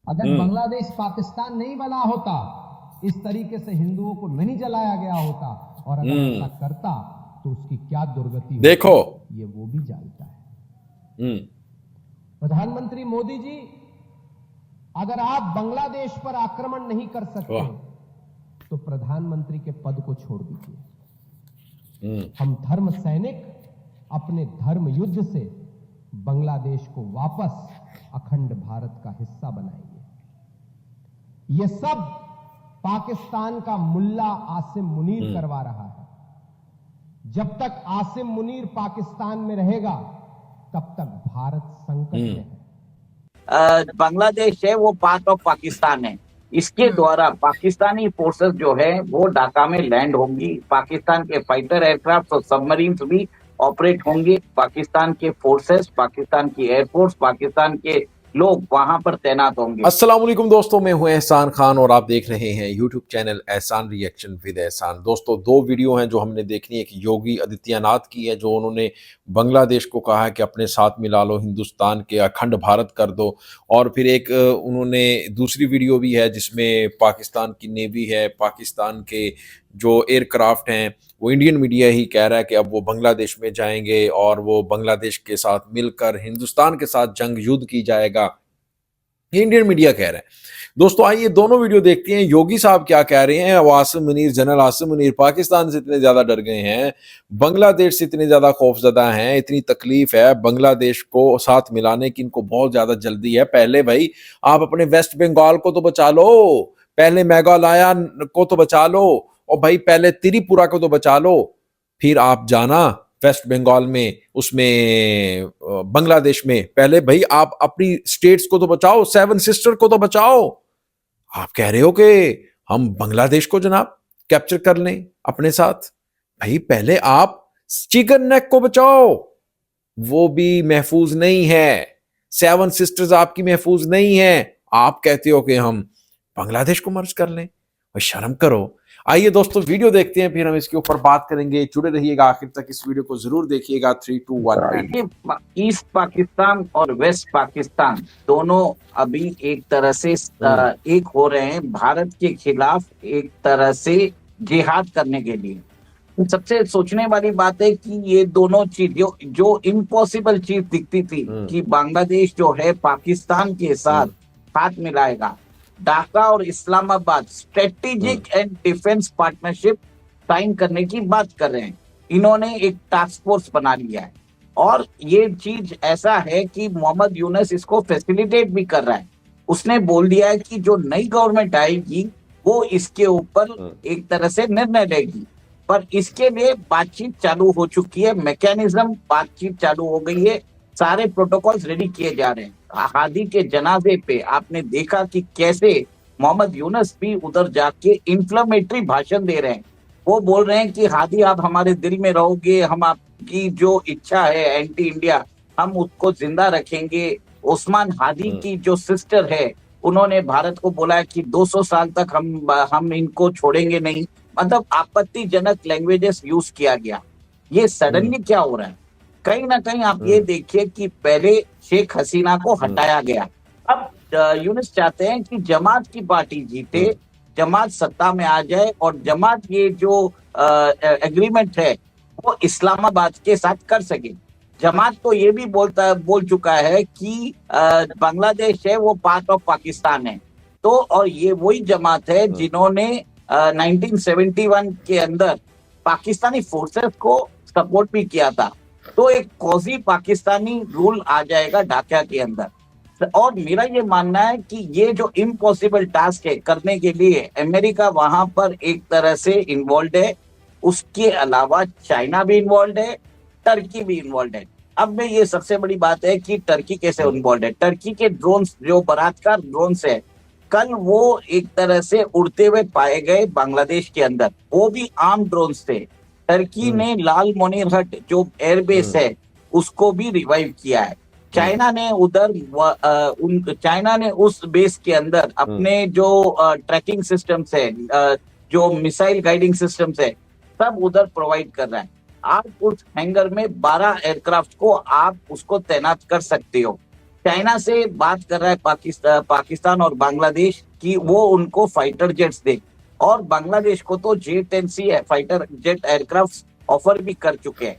अगर बांग्लादेश पाकिस्तान नहीं बना होता, इस तरीके से हिंदुओं को नहीं जलाया गया होता, और अगर ऐसा करता तो उसकी क्या दुर्गति होती, देखो ये वो भी जानता है। प्रधानमंत्री मोदी जी, अगर आप बांग्लादेश पर आक्रमण नहीं कर सकते तो प्रधानमंत्री के पद को छोड़ दीजिए। हम धर्म सैनिक अपने धर्म युद्ध से बांग्लादेश को वापस अखंड भारत का हिस्सा बनाएंगे। यह सब पाकिस्तान का मुल्ला आसिम मुनीर करवा रहा है। जब तक आसिम मुनीर पाकिस्तान में रहेगा तब तक भारत संकट में है। बांग्लादेश है वो पार्ट ऑफ पाकिस्तान है। इसके द्वारा पाकिस्तानी फोर्सेस जो है वो ढाका में लैंड होंगी। पाकिस्तान के फाइटर एयरक्राफ्ट और सबमरीन्स भी ऑपरेट होंगे। पाकिस्तान के फोर्सेस, पाकिस्तान की एयरफोर्स, पाकिस्तान के लोग वहां पर तैनात होंगे। अस्सलाम वालेकुम दोस्तों, मैं हूं एहसान खान और आप देख रहे हैं यूट्यूब चैनल एहसान रिएक्शन विद एहसान। दोस्तों, दो वीडियो हैं जो हमने देखनी है। एक योगी आदित्यनाथ की है जो उन्होंने बांग्लादेश को कहा है कि अपने साथ मिला लो, हिंदुस्तान के अखंड भारत कर दो। और फिर एक उन्होंने दूसरी वीडियो भी है जिसमें पाकिस्तान की नेवी है, पाकिस्तान के जो एयरक्राफ्ट हैं, वो इंडियन मीडिया ही कह रहा है कि अब वो बांग्लादेश में जाएंगे और वो बांग्लादेश के साथ मिलकर हिंदुस्तान के साथ जंग युद्ध की जाएगा। ये इंडियन मीडिया कह रहा है। दोस्तों, आइए दोनों वीडियो देखते हैं योगी साहब क्या कह रहे हैं। आसिम मुनीर, जनरल आसिम मुनीर पाकिस्तान से इतने ज्यादा डर गए हैं, बांग्लादेश से इतने ज्यादा खौफजदा हैं, इतनी तकलीफ है बांग्लादेश को साथ मिलाने की, इनको बहुत ज्यादा जल्दी है। पहले भाई आप अपने वेस्ट बंगाल को तो बचा लो, पहले मेघालय को तो बचा लो, और भाई पहले त्रिपुरा को तो बचा लो, फिर आप जाना वेस्ट बंगाल में, उसमें बांग्लादेश में। पहले भाई आप अपनी स्टेट्स को तो बचाओ, सेवन सिस्टर को तो बचाओ। आप कह रहे हो कि हम बांग्लादेश को जनाब कैप्चर कर लें अपने साथ। भाई पहले आप चिकन नेक को बचाओ, वो भी महफूज नहीं है। सेवन सिस्टर्स आपकी महफूज नहीं है। आप कहते हो कि हम बांग्लादेश को मर्ज कर लें। भाई शर्म करो। आइए दोस्तों वीडियो देखते हैं, फिर हम इसके ऊपर बात करेंगे। जुड़े रहिएगा आखिर तक, इस वीडियो को जरूर देखिएगा। 3, 2, 1 ईस्ट पाकिस्तान और वेस्ट पाकिस्तान दोनों अभी एक तरह से एक हो रहे हैं भारत के खिलाफ, एक तरह से जिहाद करने के लिए। सबसे सोचने वाली बात है कि ये दोनों चीज जो इम्पॉसिबल चीज दिखती थी कि बांग्लादेश जो है पाकिस्तान के साथ हाथ मिलाएगा, ढाका और Islamabad strategic and defence partnership sign करने की बात कर रहे हैं। इन्होंने एक टास्क फोर्स बना लिया है और ये चीज ऐसा है कि मोहम्मद यूनुस इसको फैसिलिटेट भी कर रहा है। उसने बोल दिया है कि जो नई गवर्नमेंट आएगी वो इसके ऊपर एक तरह से निर्णय लेगी, पर इसके लिए बातचीत चालू हो चुकी है, मैकेनिज्म बातचीत चालू हो गई है, सारे प्रोटोकॉल्स रेडी किए जा रहे हैं। हादी के जनाजे पे आपने देखा कि कैसे मोहम्मद यूनुस भी उधर जाके इन्फ्लेमेटरी भाषण दे रहे हैं। वो बोल रहे हैं कि हादी आप हमारे दिल में रहोगे, हम आपकी जो इच्छा है एंटी इंडिया, हम उसको जिंदा रखेंगे। उस्मान हादी की जो सिस्टर है, उन्होंने भारत को बोला है कि 200 साल तक हम इनको छोड़ेंगे नहीं। मतलब आपत्तिजनक लैंग्वेजेस यूज किया गया। ये सडनली क्या हो रहा है? कहीं ना कहीं आप ये देखिए कि पहले शेख हसीना को हटाया गया, अब यूनुस चाहते हैं कि जमात की पार्टी जीते, जमात सत्ता में आ जाए और जमात ये जो एग्रीमेंट है वो इस्लामाबाद के साथ कर सके। जमात तो ये भी बोल चुका है कि बांग्लादेश है वो पार्ट ऑफ पाकिस्तान है। तो और ये वही जमात है जिन्होंने 1971 के अंदर पाकिस्तानी फोर्सेस को सपोर्ट भी किया था। तो एक कॉजी पाकिस्तानी रूल आ जाएगा ढाका के अंदर। और मेरा ये मानना है कि ये जो इम्पॉसिबल टास्क है करने के लिए अमेरिका वहां पर एक तरह से इन्वॉल्व है, उसके अलावा चाइना भी इन्वॉल्व है, टर्की भी इन्वॉल्व है। अब में ये सबसे बड़ी बात है कि टर्की कैसे इन्वॉल्व है। टर्की के ड्रोन्स, जो बलात्कार ड्रोन्स है, कल वो एक तरह से उड़ते हुए पाए गए बांग्लादेश के अंदर, वो भी आर्म ड्रोन्स थे। टर्की ने लाल मोनिरहट जो एयरबेस है उसको भी रिवाइव किया है। चाइना ने उस बेस के अंदर अपने जो ट्रैकिंग सिस्टम्स है, जो मिसाइल गाइडिंग सिस्टम्स है, सब उधर प्रोवाइड कर रहा है। आप उस हैंगर में 12 एयरक्राफ्ट को आप उसको तैनात कर सकते हो। चाइना से बात कर रहा है पाकिस्तान और बांग्लादेश की वो उनको फाइटर जेट्स दे, और बांग्लादेश को तो J-10C fighter jet aircraft offer भी कर चुके हैं।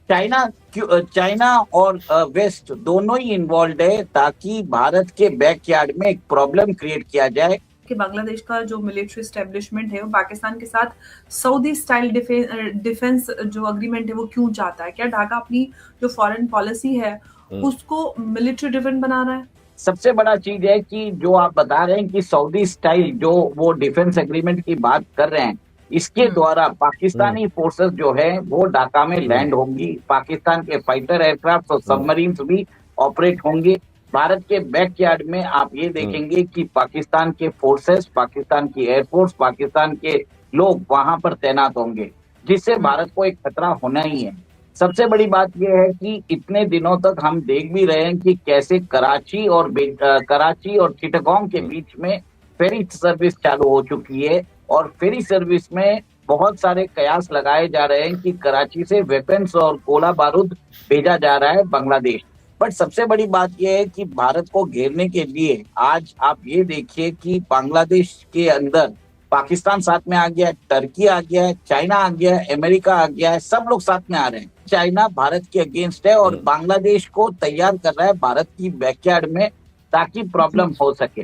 चाइना और वेस्ट दोनों ही इन्वॉल्व है ताकि भारत के बैकयार्ड में एक प्रॉब्लम क्रिएट किया जाए कि बांग्लादेश का जो मिलिट्री एस्टेब्लिशमेंट है वो पाकिस्तान के साथ सऊदी स्टाइल डिफेंस जो अग्रीमेंट है वो क्यों चाहता है? क्या ढाका अपनी जो फॉरेन पॉलिसी है उसको मिलिट्री ड्रिवन बना रहा है? सबसे बड़ा चीज है कि जो आप बता रहे हैं कि सऊदी स्टाइल जो वो डिफेंस एग्रीमेंट की बात कर रहे हैं, इसके द्वारा पाकिस्तानी फोर्सेस जो है वो ढाका में लैंड होंगी, पाकिस्तान के फाइटर एयरक्राफ्ट और सबमरीन्स भी ऑपरेट होंगे। भारत के बैकयार्ड में आप ये देखेंगे कि पाकिस्तान के फोर्सेस, पाकिस्तान की एयरफोर्स, पाकिस्तान के लोग वहां पर तैनात होंगे, जिससे भारत को एक खतरा होना ही है। सबसे बड़ी बात यह है कि इतने दिनों तक हम देख भी रहे हैं कि कैसे कराची और चिटगांव के बीच में फेरी सर्विस चालू हो चुकी है, और फेरी सर्विस में बहुत सारे कयास लगाए जा रहे हैं कि कराची से वेपन्स और गोला बारूद भेजा जा रहा है बांग्लादेश। बट सबसे बड़ी बात यह है कि भारत को घेरने के लिए आज आप ये देखिए कि बांग्लादेश के अंदर पाकिस्तान साथ में आ गया है, टर्की आ गया है, चाइना आ गया है, अमेरिका आ गया है, सब लोग साथ में आ रहे हैं। चाइना भारत के अगेंस्ट है और बांग्लादेश को तैयार कर रहा है भारत की बैकयार्ड में ताकि प्रॉब्लम हो सके।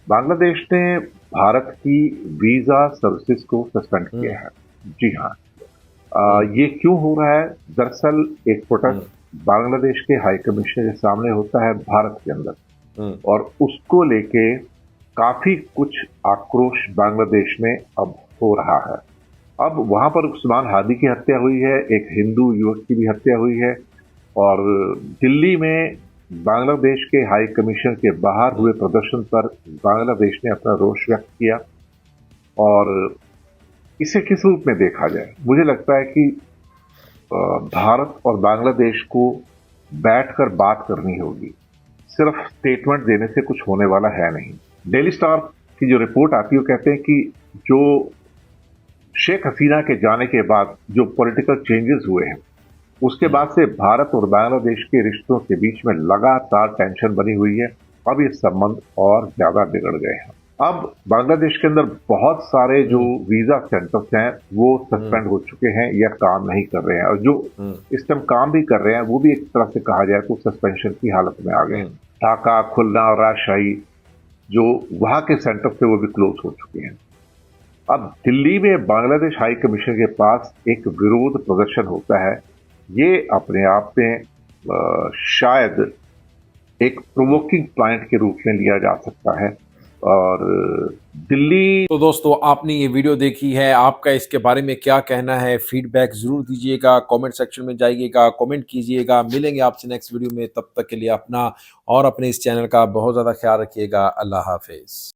बांग्लादेश ने भारत की वीजा सर्विसेज को सस्पेंड किया है। जी हाँ, ये क्यों हो रहा है? दरअसल एक प्रोटेस्ट बांग्लादेश के हाई कमिश्नर के सामने होता है भारत के अंदर, और उसको लेके काफी कुछ आक्रोश बांग्लादेश में अब हो रहा है। अब वहां पर उस्मान हादी की हत्या हुई है, एक हिंदू युवक की भी हत्या हुई है, और दिल्ली में बांग्लादेश के हाई कमीशन के बाहर हुए प्रदर्शन पर बांग्लादेश ने अपना रोष व्यक्त किया। और इसे किस रूप में देखा जाए? मुझे लगता है कि भारत और बांग्लादेश को बैठकर बात करनी होगी। सिर्फ स्टेटमेंट देने से कुछ होने वाला है नहीं। डेली स्टार की जो रिपोर्ट आती है वो कहते हैं कि जो शेख हसीना के जाने के बाद जो पॉलिटिकल चेंजेस हुए हैं, उसके बाद से भारत और बांग्लादेश के रिश्तों के बीच में लगातार टेंशन बनी हुई है। अब ये संबंध और ज्यादा बिगड़ गए हैं। अब बांग्लादेश के अंदर बहुत सारे जो वीजा सेंटर्स हैं वो सस्पेंड हो चुके हैं या काम नहीं कर रहे हैं, और जो इस टाइम काम भी कर रहे हैं वो भी एक तरह से कहा जाए तो सस्पेंशन की हालत में आ गए हैं। ढाका, खुलना और राजशाही जो वहां के सेंटर थे वो भी क्लोज हो चुके हैं। अब दिल्ली में बांग्लादेश हाई कमीशन के पास एक विरोध प्रदर्शन होता है। ये अपने आप में शायद एक प्रोवोकिंग पॉइंट के रूप में लिया जा सकता है। और दिल्ली तो दोस्तों, आपने ये वीडियो देखी है, आपका इसके बारे में क्या कहना है? फीडबैक जरूर दीजिएगा, कमेंट सेक्शन में जाइएगा, कमेंट कीजिएगा। मिलेंगे आपसे नेक्स्ट वीडियो में, तब तक के लिए अपना और अपने इस चैनल का बहुत ज़्यादा ख्याल रखिएगा। अल्लाह हाफिज़।